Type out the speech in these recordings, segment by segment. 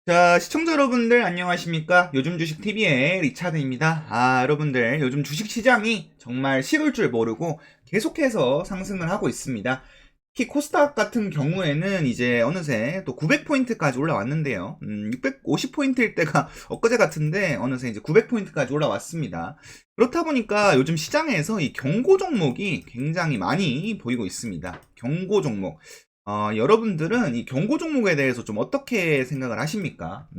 자, 시청자 여러분들 안녕하십니까? 요즘 주식 TV의 리차드입니다. 여러분들 요즘 주식 시장이 정말 식을 줄 모르고 계속해서 상승을 하고 있습니다. 특히 코스닥 같은 경우에는 이제 어느새 또 900포인트까지 올라왔는데요. 650포인트일 때가 엊그제 같은데 어느새 이제 900포인트까지 올라왔습니다. 그렇다 보니까 요즘 시장에서 이 경고 종목이 굉장히 많이 보이고 있습니다. 경고 종목. 여러분들은 이 경고 종목에 대해서 좀 어떻게 생각을 하십니까?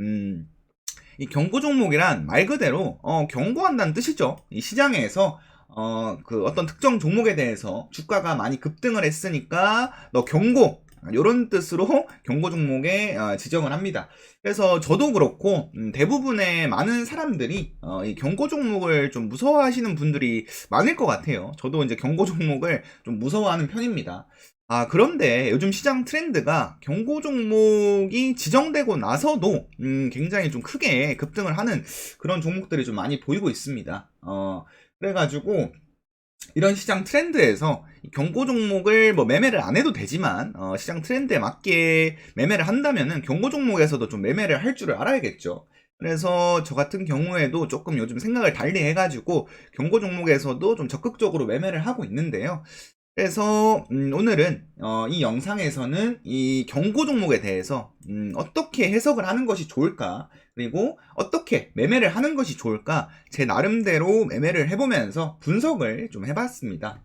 이 경고 종목이란 말 그대로 경고한다는 뜻이죠. 이 시장에서 그 어떤 특정 종목에 대해서 주가가 많이 급등을 했으니까 너 경고, 이런 뜻으로 경고 종목에 지정을 합니다. 그래서 저도 그렇고 대부분의 많은 사람들이 이 경고 종목을 좀 무서워하시는 분들이 많을 것 같아요. 저도 이제 경고 종목을 좀 무서워하는 편입니다. 그런데 요즘 시장 트렌드가 경고 종목이 지정되고 나서도 굉장히 좀 크게 급등을 하는 그런 종목들이 좀 많이 보이고 있습니다. 그래가지고 이런 시장 트렌드에서 경고 종목을 뭐 매매를 안 해도 되지만 시장 트렌드에 맞게 매매를 한다면은 경고 종목에서도 좀 매매를 할 줄을 알아야겠죠. 그래서 저 같은 경우에도 조금 요즘 생각을 달리 해가지고 경고 종목에서도 좀 적극적으로 매매를 하고 있는데요. 그래서 오늘은 이 영상에서는 이 경고 종목에 대해서 어떻게 해석을 하는 것이 좋을까, 그리고 어떻게 매매를 하는 것이 좋을까, 제 나름대로 매매를 해보면서 분석을 좀 해봤습니다.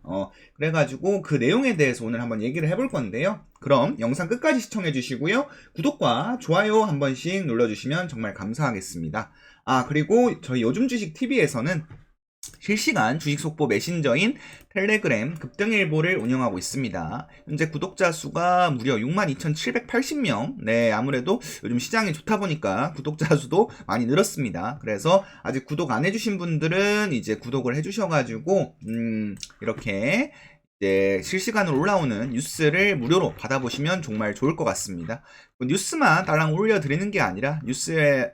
그래가지고 그 내용에 대해서 오늘 한번 얘기를 해볼 건데요. 그럼 영상 끝까지 시청해 주시고요. 구독과 좋아요 한 번씩 눌러주시면 정말 감사하겠습니다. 그리고 저희 요즘 주식 TV에서는 실시간 주식 속보 메신저인 텔레그램 급등일보를 운영하고 있습니다. 현재 구독자 수가 무려 62,780명. 네, 아무래도 요즘 시장이 좋다 보니까 구독자 수도 많이 늘었습니다. 그래서 아직 구독 안 해주신 분들은 이제 구독을 해주셔가지고 이렇게 이제 실시간으로 올라오는 뉴스를 무료로 받아보시면 정말 좋을 것 같습니다. 뉴스만 딸랑 올려드리는 게 아니라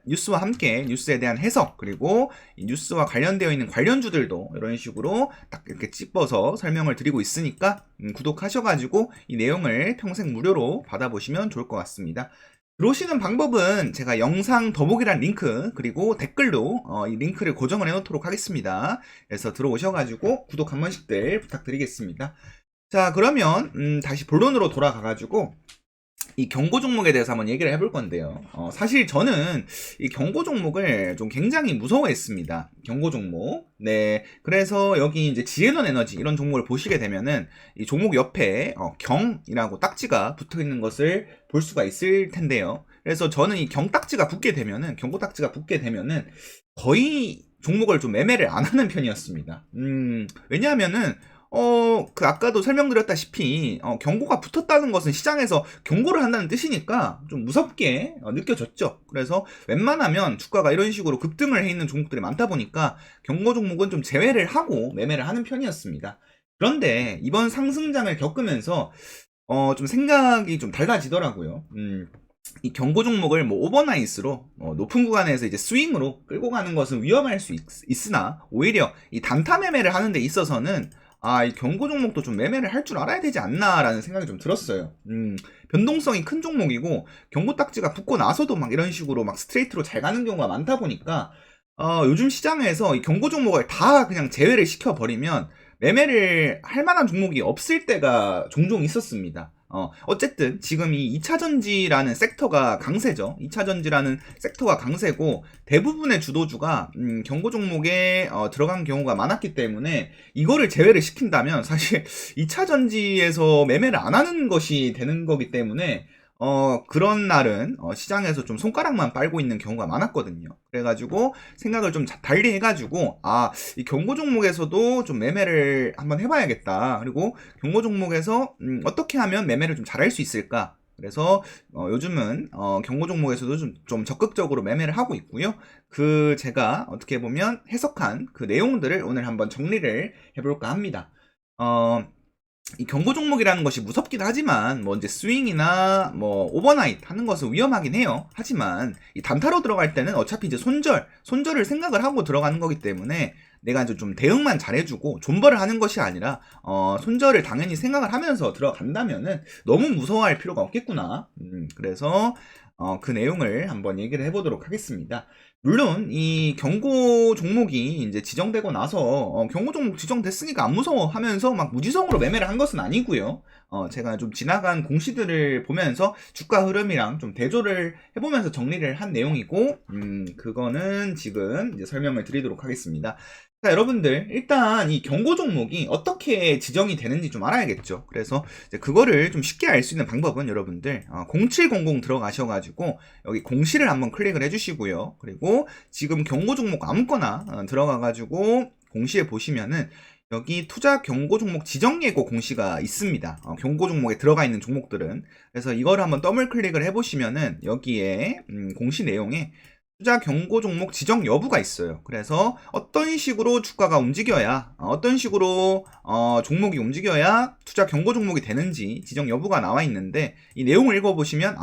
뉴스와 함께 뉴스에 대한 해석, 그리고 이 뉴스와 관련되어 있는 관련주들도 이런 식으로 딱 이렇게 찝어서 설명을 드리고 있으니까 구독하셔가지고 이 내용을 평생 무료로 받아보시면 좋을 것 같습니다. 들어오시는 방법은 제가 영상 더보기란 링크, 그리고 댓글로 이 링크를 고정을 해놓도록 하겠습니다. 그래서 들어오셔가지고 구독 한 번씩들 부탁드리겠습니다. 자, 그러면 다시 본론으로 돌아가가지고 이 경고 종목에 대해서 한번 얘기를 해볼 건데요. 사실 저는 이 경고 종목을 좀 굉장히 무서워했습니다. 경고 종목. 네. 그래서 여기 이제 지에넌 에너지 이런 종목을 보시게 되면은 이 종목 옆에 경이라고 딱지가 붙어 있는 것을 볼 수가 있을 텐데요. 그래서 저는 이 경 딱지가 붙게 되면은, 경고 딱지가 붙게 되면은 거의 종목을 좀 매매를 안 하는 편이었습니다. 왜냐하면은 그 아까도 설명드렸다시피 경고가 붙었다는 것은 시장에서 경고를 한다는 뜻이니까 좀 무섭게 느껴졌죠. 그래서 웬만하면 주가가 이런 식으로 급등을 해 있는 종목들이 많다 보니까 경고 종목은 좀 제외를 하고 매매를 하는 편이었습니다. 그런데 이번 상승장을 겪으면서 좀 생각이 좀 달라지더라고요. 이 경고 종목을 뭐 오버나이스로 높은 구간에서 이제 스윙으로 끌고 가는 것은 위험할 수 있으나 오히려 이 단타 매매를 하는 데 있어서는 이 경고 종목도 좀 매매를 할 줄 알아야 되지 않나라는 생각이 좀 들었어요. 변동성이 큰 종목이고 경고 딱지가 붙고 나서도 막 이런 식으로 막 스트레이트로 잘 가는 경우가 많다 보니까 요즘 시장에서 이 경고 종목을 다 그냥 제외를 시켜버리면 매매를 할 만한 종목이 없을 때가 종종 있었습니다. 어쨌든 지금 이 2차전지라는 섹터가 강세죠. 2차전지라는 섹터가 강세고 대부분의 주도주가 경고 종목에 들어간 경우가 많았기 때문에 이거를 제외를 시킨다면 사실 2차전지에서 매매를 안 하는 것이 되는 거기 때문에 그런 날은 시장에서 좀 손가락만 빨고 있는 경우가 많았거든요. 그래가지고 생각을 좀 달리 해가지고 이 경고 종목에서도 좀 매매를 한번 해봐야겠다. 그리고 경고 종목에서 어떻게 하면 매매를 좀 잘할 수 있을까? 그래서 요즘은 경고 종목에서도 좀 적극적으로 매매를 하고 있고요. 그 제가 어떻게 보면 해석한 그 내용들을 오늘 한번 정리를 해볼까 합니다. 이 경고 종목이라는 것이 무섭긴 하지만 뭐 이제 스윙이나 뭐 오버나잇 하는 것은 위험하긴 해요. 하지만 이 단타로 들어갈 때는 어차피 이제 손절을 생각을 하고 들어가는 거기 때문에 내가 이제 좀 대응만 잘해주고 존버를 하는 것이 아니라 손절을 당연히 생각을 하면서 들어간다면은 너무 무서워할 필요가 없겠구나. 그래서 그 내용을 한번 얘기를 해보도록 하겠습니다. 물론 이 경고 종목이 이제 지정되고 나서 경고 종목 지정됐으니까 안 무서워 하면서 막 무지성으로 매매를 한 것은 아니고요. 제가 좀 지나간 공시들을 보면서 주가 흐름이랑 좀 대조를 해보면서 정리를 한 내용이고, 그거는 지금 이제 설명을 드리도록 하겠습니다. 자, 여러분들 일단 이 경고 종목이 어떻게 지정이 되는지 좀 알아야겠죠. 그래서 이제 그거를 좀 쉽게 알 수 있는 방법은 여러분들 0700 들어가셔가지고 여기 공시를 한번 클릭을 해주시고요. 그리고 지금 경고 종목 아무거나 들어가가지고 공시에 보시면은 여기 투자 경고 종목 지정 예고 공시가 있습니다. 경고 종목에 들어가 있는 종목들은. 그래서 이거를 한번 더블 클릭을 해보시면은 여기에 공시 내용에 투자 경고 종목 지정 여부가 있어요. 그래서 어떤 식으로 주가가 움직여야, 어떤 식으로 종목이 움직여야 투자 경고 종목이 되는지 지정 여부가 나와 있는데, 이 내용을 읽어보시면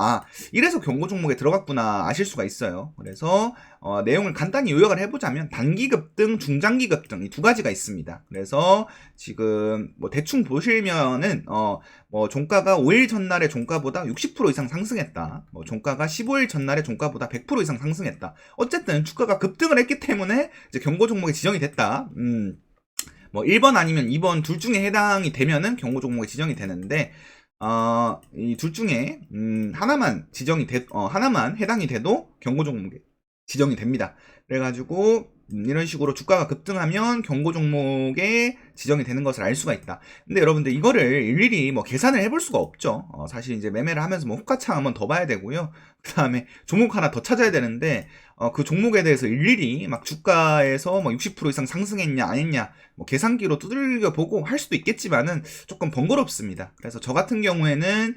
이래서 경고 종목에 들어갔구나 아실 수가 있어요. 그래서 내용을 간단히 요약을 해보자면 단기 급등, 중장기 급등 이 두 가지가 있습니다. 그래서 지금 뭐 대충 보시면은 뭐 종가가 5일 전날의 종가보다 60% 이상 상승했다. 뭐 종가가 15일 전날의 종가보다 100% 이상 상승했다. 어쨌든 주가가 급등을 했기 때문에 이제 경고 종목에 지정이 됐다. 뭐 1번 아니면 2번 둘 중에 해당이 되면은 경고 종목에 지정이 되는데, 이 둘 중에 하나만 하나만 해당이 돼도 경고 종목에 지정이 됩니다. 그래가지고 이런 식으로 주가가 급등하면 경고 종목에 지정이 되는 것을 알 수가 있다. 근데 여러분들 이거를 일일이 뭐 계산을 해볼 수가 없죠. 사실 이제 매매를 하면서 뭐 호가창 한번 더 봐야 되고요. 그 다음에 종목 하나 더 찾아야 되는데 그 종목에 대해서 일일이 막 주가에서 뭐 60% 이상 상승했냐 안 했냐 뭐 계산기로 두들겨 보고 할 수도 있겠지만은 조금 번거롭습니다. 그래서 저 같은 경우에는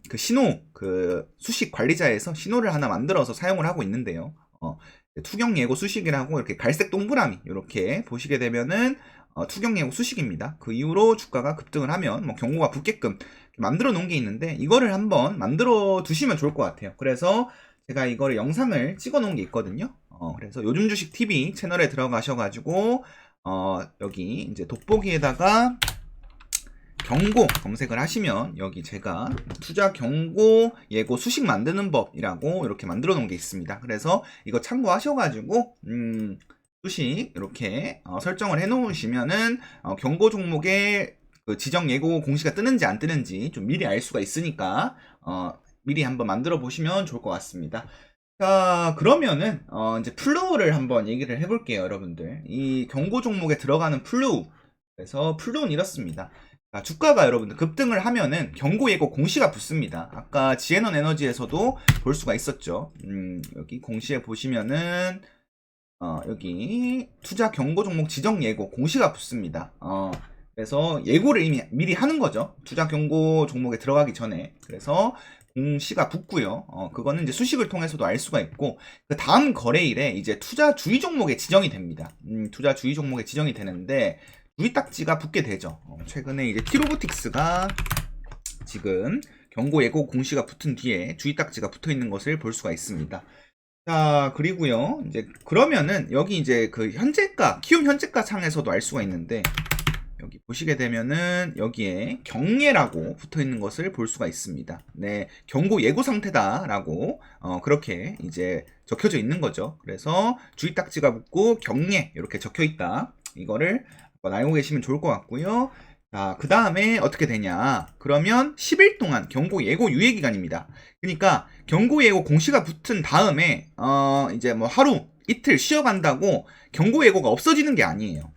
그 신호, 그 수식 관리자에서 신호를 하나 만들어서 사용을 하고 있는데요. 투경 예고 수식이라고 이렇게 갈색 동그라미 이렇게 보시게 되면은 투경 예고 수식입니다. 그 이후로 주가가 급등을 하면 뭐 경고가 붙게끔 만들어 놓은 게 있는데, 이거를 한번 만들어 두시면 좋을 것 같아요. 그래서 제가 이거를 영상을 찍어 놓은 게 있거든요. 그래서 요즘 주식 TV 채널에 들어가셔가지고 여기 이제 돋보기에다가 경고 검색을 하시면 여기 제가 투자 경고 예고 수식 만드는 법이라고 이렇게 만들어 놓은 게 있습니다. 그래서 이거 참고하셔가지고 수식 이렇게 설정을 해 놓으시면은 경고 종목에 그 지정 예고 공시가 뜨는지 안 뜨는지 좀 미리 알 수가 있으니까 미리 한번 만들어 보시면 좋을 것 같습니다. 자, 그러면은 이제 플로우를 한번 얘기를 해볼게요, 여러분들. 이 경고 종목에 들어가는 플로우. 그래서 플로우는 이렇습니다. 주가가 여러분들 급등을 하면은 경고 예고 공시가 붙습니다. 아까 지에넌 에너지에서도 볼 수가 있었죠. 여기 공시에 보시면은 여기 투자 경고 종목 지정 예고 공시가 붙습니다. 그래서 예고를 이미 미리 하는 거죠. 투자 경고 종목에 들어가기 전에. 그래서 공시가 붙고요. 그거는 이제 수식을 통해서도 알 수가 있고, 그 다음 거래일에 이제 투자 주의 종목에 지정이 됩니다. 투자 주의 종목에 지정이 되는데 주의 딱지가 붙게 되죠. 최근에 이제 티로보틱스가 지금 경고 예고 공시가 붙은 뒤에 주의 딱지가 붙어 있는 것을 볼 수가 있습니다. 자, 그리고요. 이제 그러면은 여기 이제 그 현재가, 키움 현재가 창에서도 알 수가 있는데, 여기 보시게 되면은 여기에 경례라고 붙어 있는 것을 볼 수가 있습니다. 네, 경고 예고 상태다라고 그렇게 이제 적혀져 있는 거죠. 그래서 주의 딱지가 붙고 경례 이렇게 적혀 있다. 이거를 알고 계시면 좋을 것 같고요. 자, 그 다음에 어떻게 되냐. 그러면 10일 동안 경고 예고 유예 기간입니다. 그러니까 경고 예고 공시가 붙은 다음에 이제 뭐 하루 이틀 쉬어간다고 경고 예고가 없어지는 게 아니에요.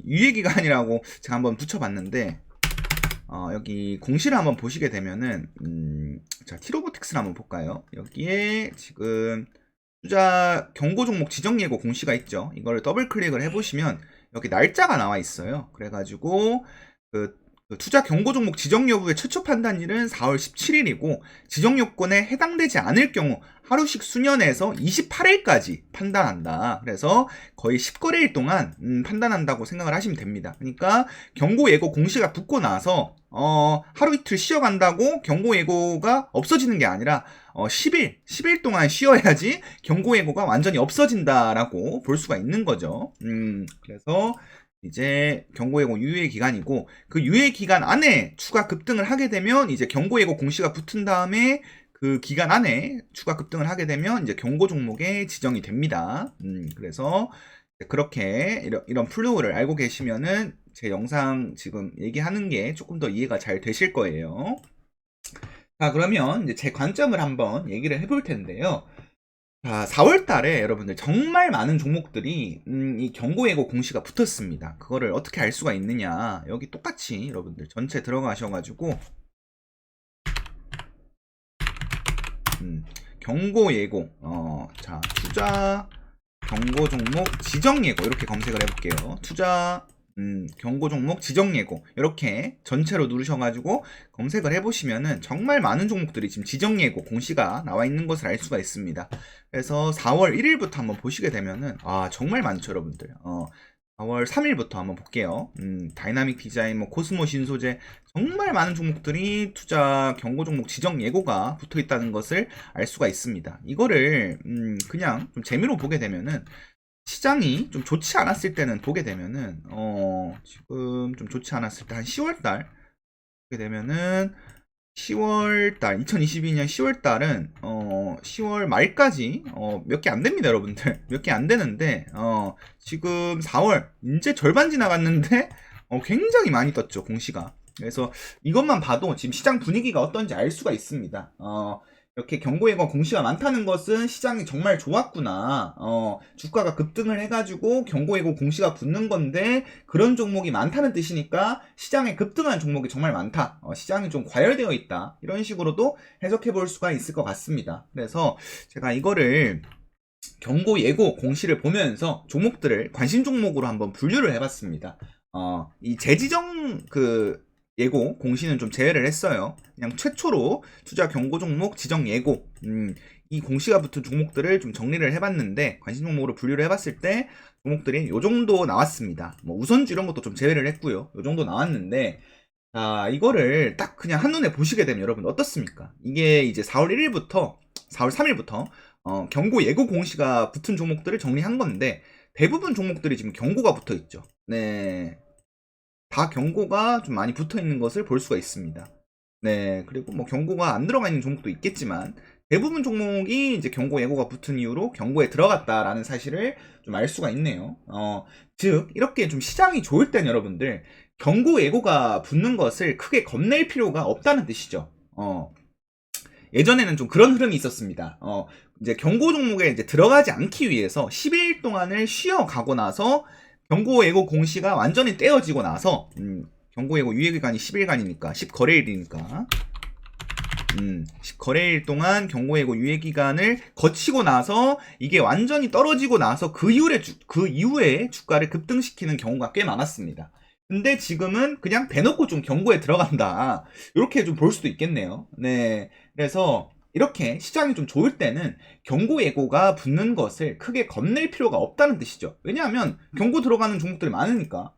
유예 기간이라고 제가 한번 붙여봤는데 여기 공시를 한번 보시게 되면은 자, 티로보틱스를 한번 볼까요? 여기에 지금 투자 경고 종목 지정 예고 공시가 있죠. 이걸 더블 클릭을 해보시면 여기 날짜가 나와 있어요. 그래가지고 그 투자 경고 종목 지정 여부의 최초 판단일은 4월 17일이고 지정 요건에 해당되지 않을 경우 하루씩 수년에서 28일까지 판단한다. 그래서 거의 10거래일 동안 판단한다고 생각을 하시면 됩니다. 그러니까 경고 예고 공시가 붙고 나서 하루 이틀 쉬어간다고 경고 예고가 없어지는 게 아니라 10일 동안 쉬어야지 경고 예고가 완전히 없어진다라고 볼 수가 있는 거죠. 그래서 이제 경고 예고 유예 기간이고, 그 유예 기간 안에 추가 급등을 하게 되면 이제 경고 예고 공시가 붙은 다음에 그 기간 안에 추가 급등을 하게 되면 이제 경고 종목에 지정이 됩니다. 그래서 그렇게 이런 플루를 알고 계시면은 제 영상 지금 얘기하는 게 조금 더 이해가 잘 되실 거예요. 자, 그러면 이제 제 관점을 한번 얘기를 해볼 텐데요. 자, 4월 달에 여러분들 정말 많은 종목들이 이 경고 예고 공시가 붙었습니다. 그거를 어떻게 알 수가 있느냐? 여기 똑같이 여러분들 전체 들어가셔가지고 경고 예고 자, 투자 경고 종목 지정 예고 이렇게 검색을 해볼게요. 투자 경고 종목 지정 예고 이렇게 전체로 누르셔가지고 검색을 해보시면은 정말 많은 종목들이 지금 지정 예고 공시가 나와 있는 것을 알 수가 있습니다. 그래서 4월 1일부터 한번 보시게 되면은 정말 많죠 여러분들. 4월 3일부터 한번 볼게요. 다이나믹 디자인, 뭐 코스모 신소재 정말 많은 종목들이 투자 경고 종목 지정 예고가 붙어 있다는 것을 알 수가 있습니다. 이거를 그냥 좀 재미로 보게 되면은 시장이 좀 좋지 않았을 때는 보게 되면은 지금 좀 좋지 않았을 때 한 10월달 보게 되면은 10월달 2022년 10월달은 10월 말까지 몇 개 안 됩니다 여러분들. 몇 개 안 되는데 지금 4월 이제 절반 지나갔는데 굉장히 많이 떴죠 공시가. 그래서 이것만 봐도 지금 시장 분위기가 어떤지 알 수가 있습니다. 이렇게 경고 예고 공시가 많다는 것은 시장이 정말 좋았구나. 주가가 급등을 해가지고 경고 예고 공시가 붙는 건데 그런 종목이 많다는 뜻이니까 시장에 급등한 종목이 정말 많다. 시장이 좀 과열되어 있다. 이런 식으로도 해석해 볼 수가 있을 것 같습니다. 그래서 제가 이거를 경고 예고 공시를 보면서 종목들을 관심 종목으로 한번 분류를 해봤습니다. 이 재지정 예고 공시는 좀 제외를 했어요. 그냥 최초로 투자 경고 종목 지정 예고 이 공시가 붙은 종목들을 좀 정리를 해봤는데 관심 종목으로 분류를 해봤을 때 종목들이 요 정도 나왔습니다. 뭐 우선주 이런 것도 좀 제외를 했고요. 요 정도 나왔는데 이거를 딱 그냥 한눈에 보시게 되면 여러분 어떻습니까? 이게 이제 4월 1일부터 4월 3일부터 경고 예고 공시가 붙은 종목들을 정리한 건데 대부분 종목들이 지금 경고가 붙어 있죠. 네. 다 경고가 좀 많이 붙어 있는 것을 볼 수가 있습니다. 네, 그리고 뭐 경고가 안 들어가 있는 종목도 있겠지만 대부분 종목이 이제 경고 예고가 붙은 이후로 경고에 들어갔다라는 사실을 좀 알 수가 있네요. 즉 이렇게 좀 시장이 좋을 땐 여러분들 경고 예고가 붙는 것을 크게 겁낼 필요가 없다는 뜻이죠. 예전에는 좀 그런 흐름이 있었습니다. 이제 경고 종목에 이제 들어가지 않기 위해서 10일 동안을 쉬어가고 나서 경고 예고 공시가 완전히 떼어지고 나서 경고 예고 유예기간이 10일간이니까 10거래일이니까 10거래일 동안 경고 예고 유예기간을 거치고 나서 이게 완전히 떨어지고 나서 그 이후에 주가를 급등시키는 경우가 꽤 많았습니다. 근데 지금은 그냥 대놓고 좀 경고에 들어간다 이렇게 좀 볼 수도 있겠네요. 네, 그래서 이렇게 시장이 좀 좋을 때는 경고 예고가 붙는 것을 크게 겁낼 필요가 없다는 뜻이죠. 왜냐하면 경고 들어가는 종목들이 많으니까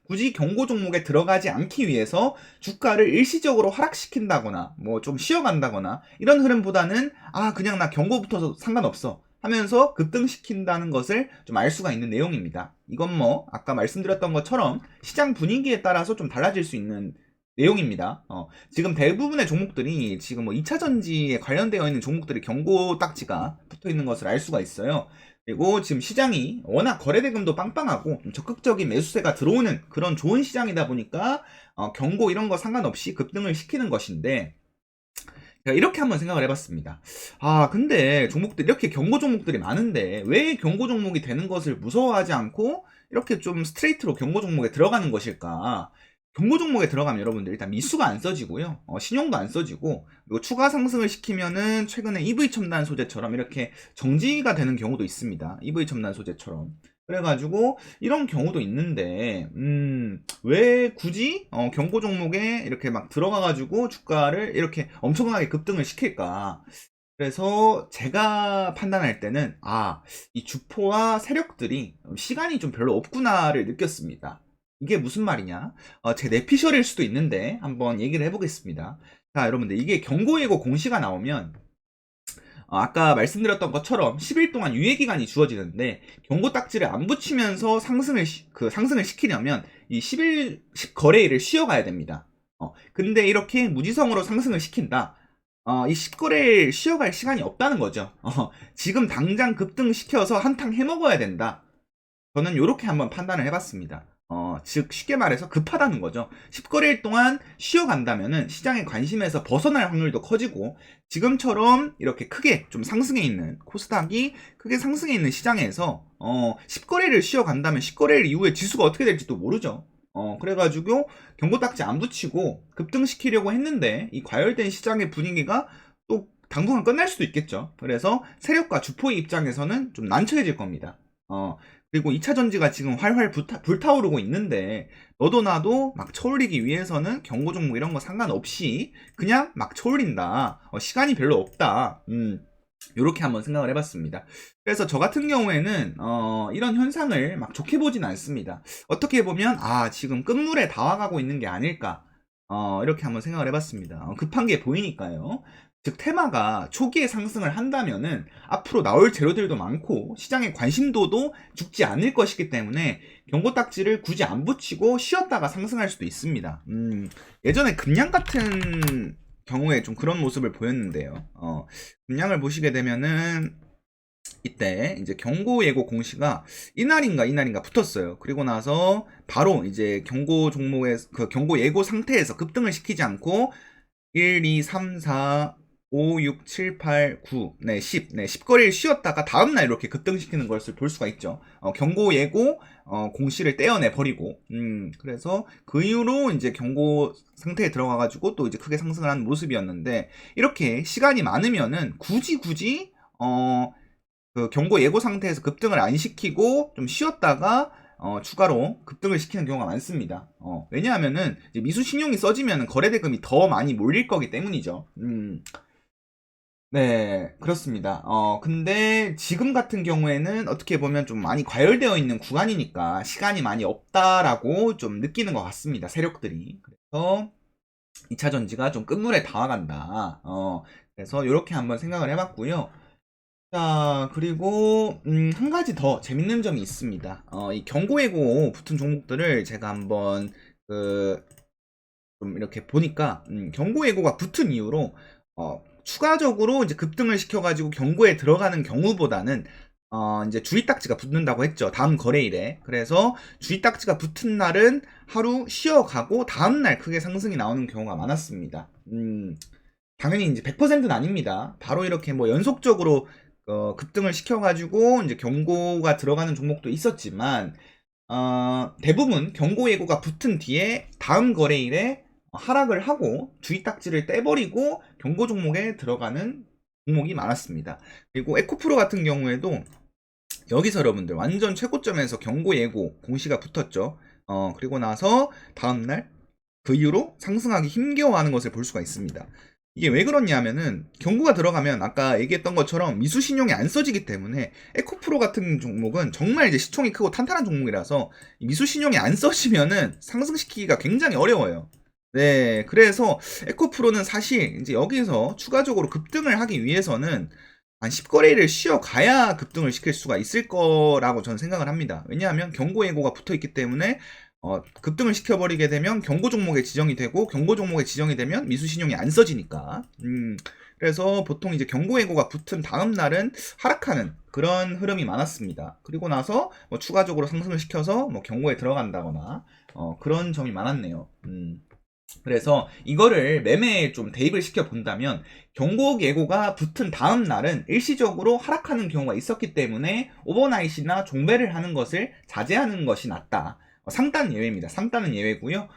굳이 경고 종목에 들어가지 않기 위해서 주가를 일시적으로 하락시킨다거나 뭐 좀 쉬어간다거나 이런 흐름보다는 그냥 나 경고 붙어서 상관없어 하면서 급등시킨다는 것을 좀 알 수가 있는 내용입니다. 이건 뭐 아까 말씀드렸던 것처럼 시장 분위기에 따라서 좀 달라질 수 있는 내용입니다. 지금 대부분의 종목들이 지금 뭐 2차전지에 관련되어 있는 종목들이 경고 딱지가 붙어 있는 것을 알 수가 있어요. 그리고 지금 시장이 워낙 거래대금도 빵빵하고 좀 적극적인 매수세가 들어오는 그런 좋은 시장이다 보니까 경고 이런 거 상관없이 급등을 시키는 것인데 제가 이렇게 한번 생각을 해봤습니다. 근데 종목들 이렇게 경고 종목들이 많은데 왜 경고 종목이 되는 것을 무서워하지 않고 이렇게 좀 스트레이트로 경고 종목에 들어가는 것일까? 경고 종목에 들어가면 여러분들 일단 미수가 안 써지고요. 신용도 안 써지고 그리고 추가 상승을 시키면은 최근에 EV 첨단 소재처럼 이렇게 정지가 되는 경우도 있습니다. EV 첨단 소재처럼. 그래가지고 이런 경우도 있는데 왜 굳이 경고 종목에 이렇게 막 들어가가지고 주가를 이렇게 엄청나게 급등을 시킬까? 그래서 제가 판단할 때는 이 주포와 세력들이 시간이 좀 별로 없구나를 느꼈습니다. 이게 무슨 말이냐? 제 내피셜일 수도 있는데 한번 얘기를 해보겠습니다. 자, 여러분들 이게 경고 예고 공시가 나오면 아까 말씀드렸던 것처럼 10일 동안 유예기간이 주어지는데 경고 딱지를 안 붙이면서 상승을 시키려면 이 10거래일을 쉬어가야 됩니다. 근데 이렇게 무지성으로 상승을 시킨다. 이 10거래일 쉬어갈 시간이 없다는 거죠. 지금 당장 급등시켜서 한탕 해먹어야 된다. 저는 이렇게 한번 판단을 해봤습니다. 즉 쉽게 말해서 급하다는 거죠. 10거래일 동안 쉬어간다면은 시장의 관심에서 벗어날 확률도 커지고, 지금처럼 이렇게 크게 좀 상승해 있는 코스닥이 크게 상승해 있는 시장에서 10거래일을 쉬어간다면 10거래일 이후에 지수가 어떻게 될지도 모르죠. 그래가지고 경고딱지 안 붙이고 급등시키려고 했는데 이 과열된 시장의 분위기가 또 당분간 끝날 수도 있겠죠. 그래서 세력과 주포의 입장에서는 좀 난처해질 겁니다. 그리고 2차 전지가 지금 활활 불타오르고 있는데, 너도 나도 막 쳐올리기 위해서는 경고 종목 이런 거 상관없이 그냥 막 쳐올린다. 시간이 별로 없다. 요렇게 한번 생각을 해봤습니다. 그래서 저 같은 경우에는 이런 현상을 막 좋게 보진 않습니다. 어떻게 보면 지금 끝물에 다와가고 있는 게 아닐까, 이렇게 한번 생각을 해봤습니다. 급한 게 보이니까요. 즉 테마가 초기에 상승을 한다면은 앞으로 나올 재료들도 많고 시장의 관심도도 죽지 않을 것이기 때문에 경고딱지를 굳이 안 붙이고 쉬었다가 상승할 수도 있습니다. 예전에 금양 같은 경우에 좀 그런 모습을 보였는데요. 금양을 보시게 되면은 이때 이제 경고 예고 공시가 이날인가 붙었어요. 그리고 나서 바로 이제 경고 종목의 그 경고 예고 상태에서 급등을 시키지 않고 1, 2, 3, 4, 5, 6, 7, 8, 9, 10, 10거리를 쉬었다가 다음날 이렇게 급등시키는 것을 볼 수가 있죠. 경고 예고 공시를 떼어내 버리고, 그래서 그 이후로 이제 경고 상태에 들어가가지고 또 이제 크게 상승을 하는 모습이었는데, 이렇게 시간이 많으면은 굳이 그 경고 예고 상태에서 급등을 안 시키고 좀 쉬었다가 추가로 급등을 시키는 경우가 많습니다. 왜냐하면은 이제 미수 신용이 써지면 거래 대금이 더 많이 몰릴 거기 때문이죠. 네, 그렇습니다. 근데 지금 같은 경우에는 어떻게 보면 좀 많이 과열되어 있는 구간이니까 시간이 많이 없다라고 좀 느끼는 것 같습니다. 세력들이. 그래서 2차 전지가 좀 끝물에 다가간다. 그래서 이렇게 한번 생각을 해봤고요. 자, 그리고 한 가지 더 재밌는 점이 있습니다. 이 경고예고 붙은 종목들을 제가 한번 좀 이렇게 보니까 경고예고가 붙은 이후로 추가적으로 이제 급등을 시켜가지고 경고에 들어가는 경우보다는 이제 주의딱지가 붙는다고 했죠. 다음 거래일에. 그래서 주의딱지가 붙은 날은 하루 쉬어가고 다음날 크게 상승이 나오는 경우가 많았습니다. 당연히 이제 100%는 아닙니다. 바로 이렇게 뭐 연속적으로 급등을 시켜가지고 이제 경고가 들어가는 종목도 있었지만, 대부분 경고 예고가 붙은 뒤에 다음 거래일에 하락을 하고 주의딱지를 떼버리고 경고 종목에 들어가는 종목이 많았습니다. 그리고 에코프로 같은 경우에도 여기서 여러분들 완전 최고점에서 경고 예고 공시가 붙었죠. 그리고 나서 다음날 그 이후로 상승하기 힘겨워하는 것을 볼 수가 있습니다. 이게 왜 그렇냐면은 경고가 들어가면 아까 얘기했던 것처럼 미수 신용이 안 써지기 때문에, 에코프로 같은 종목은 정말 이제 시총이 크고 탄탄한 종목이라서 미수 신용이 안 써지면은 상승시키기가 굉장히 어려워요. 네, 그래서 에코프로는 사실 이제 여기서 추가적으로 급등을 하기 위해서는 한 10거래일을 쉬어가야 급등을 시킬 수가 있을 거라고 저는 생각을 합니다. 왜냐하면 경고 예고가 붙어 있기 때문에 급등을 시켜버리게 되면 경고 종목에 지정이 되고, 경고 종목에 지정이 되면 미수 신용이 안 써지니까. 그래서 보통 이제 경고 예고가 붙은 다음 날은 하락하는 그런 흐름이 많았습니다. 그리고 나서 뭐 추가적으로 상승을 시켜서 뭐 경고에 들어간다거나 그런 점이 많았네요. 그래서 이거를 매매에 좀 대입을 시켜 본다면, 경고 예고가 붙은 다음 날은 일시적으로 하락하는 경우가 있었기 때문에 오버나잇이나 종배를 하는 것을 자제하는 것이 낫다. 상단 예외입니다. 상단은 예외고요.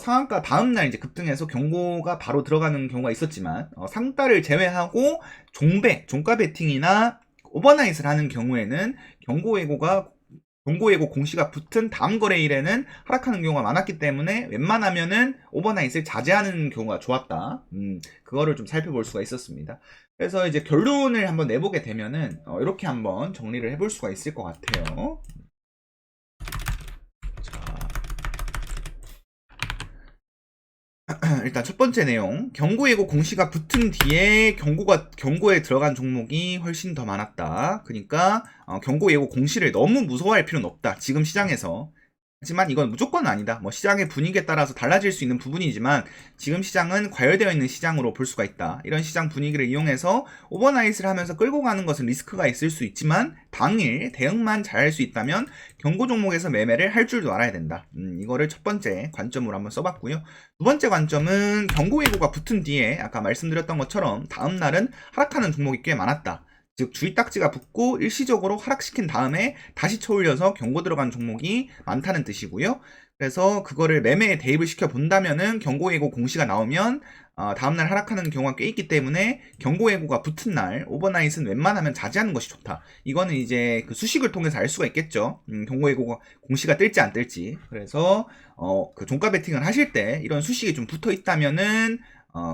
상한가 다음날 이제 급등해서 경고가 바로 들어가는 경우가 있었지만, 상단을 제외하고 종가 베팅이나 오버나잇을 하는 경우에는 경고 예고 공시가 붙은 다음 거래일에는 하락하는 경우가 많았기 때문에 웬만하면은 오버나잇을 자제하는 경우가 좋았다. 그거를 좀 살펴볼 수가 있었습니다. 그래서 이제 결론을 한번 내보게 되면은 이렇게 한번 정리를 해볼 수가 있을 것 같아요. 일단 첫 번째 내용, 경고 예고 공시가 붙은 뒤에 경고에 들어간 종목이 훨씬 더 많았다. 그러니까 경고 예고 공시를 너무 무서워할 필요는 없다. 지금 시장에서 하지만 이건 무조건 아니다. 뭐 시장의 분위기에 따라서 달라질 수 있는 부분이지만 지금 시장은 과열되어 있는 시장으로 볼 수가 있다. 이런 시장 분위기를 이용해서 오버나잇을 하면서 끌고 가는 것은 리스크가 있을 수 있지만 당일 대응만 잘할 수 있다면 경고 종목에서 매매를 할 줄도 알아야 된다. 이거를 첫 번째 관점으로 한번 써봤고요. 두 번째 관점은 경고 예고가 붙은 뒤에 아까 말씀드렸던 것처럼 다음 날은 하락하는 종목이 꽤 많았다. 즉 주의 딱지가 붙고 일시적으로 하락시킨 다음에 다시 쳐올려서 경고 들어간 종목이 많다는 뜻이고요. 그래서 그거를 매매에 대입을 시켜 본다면은 경고 예고 공시가 나오면 다음날 하락하는 경우가 꽤 있기 때문에 경고 예고가 붙은 날 오버나잇은 웬만하면 자제하는 것이 좋다. 이거는 이제 그 수식을 통해서 알 수가 있겠죠. 경고 예고가 공시가 뜰지 안 뜰지. 그래서 그 종가 베팅을 하실 때 이런 수식이 좀 붙어 있다면은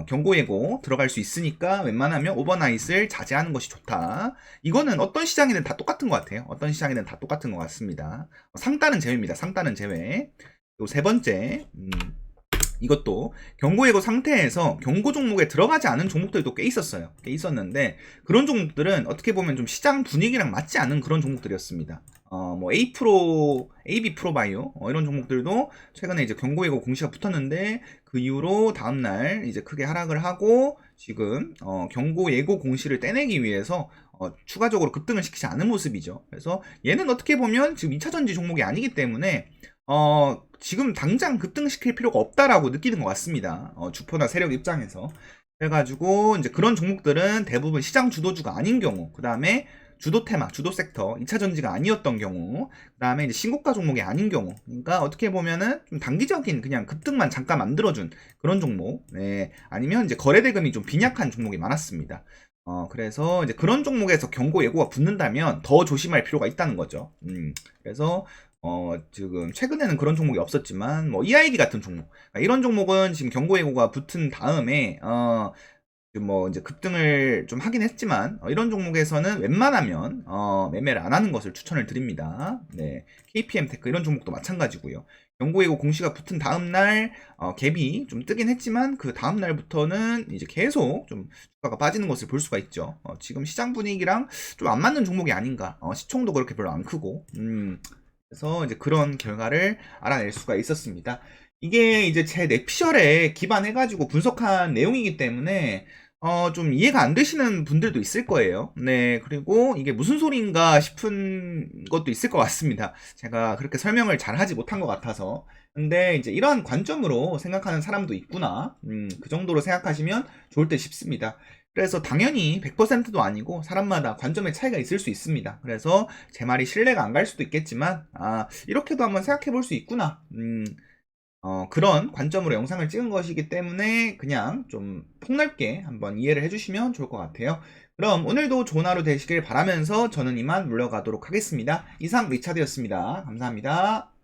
경고 예고 들어갈 수 있으니까 웬만하면 오버나잇을 자제하는 것이 좋다. 이거는 어떤 시장이든 다 똑같은 것 같아요. 어떤 시장이든 다 똑같은 것 같습니다. 상단은 제외입니다. 상단은 제외. 또 세 번째, 이것도 경고 예고 상태에서 경고 종목에 들어가지 않은 종목들도 꽤 있었어요. 꽤 있었는데 그런 종목들은 어떻게 보면 좀 시장 분위기랑 맞지 않은 그런 종목들이었습니다. 뭐 AB 프로바이오 이런 종목들도 최근에 이제 경고 예고 공시가 붙었는데 그 이후로 다음날 이제 크게 하락을 하고 지금 경고 예고 공시를 떼내기 위해서 추가적으로 급등을 시키지 않은 모습이죠. 그래서 얘는 어떻게 보면 지금 2차전지 종목이 아니기 때문에 지금 당장 급등시킬 필요가 없다라고 느끼는 것 같습니다. 주포나 세력 입장에서. 그래가지고 이제 그런 종목들은 대부분 시장 주도주가 아닌 경우, 그 다음에 주도 테마, 주도 섹터, 2차 전지가 아니었던 경우, 그 다음에 이제 신고가 종목이 아닌 경우, 그러니까 어떻게 보면은 좀 단기적인 그냥 급등만 잠깐 만들어준 그런 종목, 네, 아니면 이제 거래대금이 좀 빈약한 종목이 많았습니다. 그래서 이제 그런 종목에서 경고 예고가 붙는다면 더 조심할 필요가 있다는 거죠. 그래서 지금 최근에는 그런 종목이 없었지만 뭐 EID 같은 종목, 그러니까 이런 종목은 지금 경고 예고가 붙은 다음에 뭐 이제 급등을 좀 하긴 했지만 이런 종목에서는 웬만하면 매매를 안 하는 것을 추천을 드립니다. 네, KPM 테크 이런 종목도 마찬가지고요. 경고 예고 공시가 붙은 다음 날 갭이 좀 뜨긴 했지만 그 다음 날부터는 이제 계속 좀 주가가 빠지는 것을 볼 수가 있죠. 지금 시장 분위기랑 좀 안 맞는 종목이 아닌가. 시총도 그렇게 별로 안 크고. 그래서 이제 그런 결과를 알아낼 수가 있었습니다. 이게 이제 제 뇌피셜에 기반해가지고 분석한 내용이기 때문에 좀 이해가 안 되시는 분들도 있을 거예요. 네, 그리고 이게 무슨 소리인가 싶은 것도 있을 것 같습니다. 제가 그렇게 설명을 잘 하지 못한 것 같아서. 근데 이제 이러한 관점으로 생각하는 사람도 있구나. 그 정도로 생각하시면 좋을 듯 싶습니다. 그래서 당연히 100%도 아니고 사람마다 관점의 차이가 있을 수 있습니다. 그래서 제 말이 신뢰가 안 갈 수도 있겠지만, 이렇게도 한번 생각해 볼 수 있구나. 그런 관점으로 영상을 찍은 것이기 때문에 그냥 좀 폭넓게 한번 이해를 해주시면 좋을 것 같아요. 그럼 오늘도 좋은 하루 되시길 바라면서 저는 이만 물러가도록 하겠습니다. 이상 리차드였습니다. 감사합니다.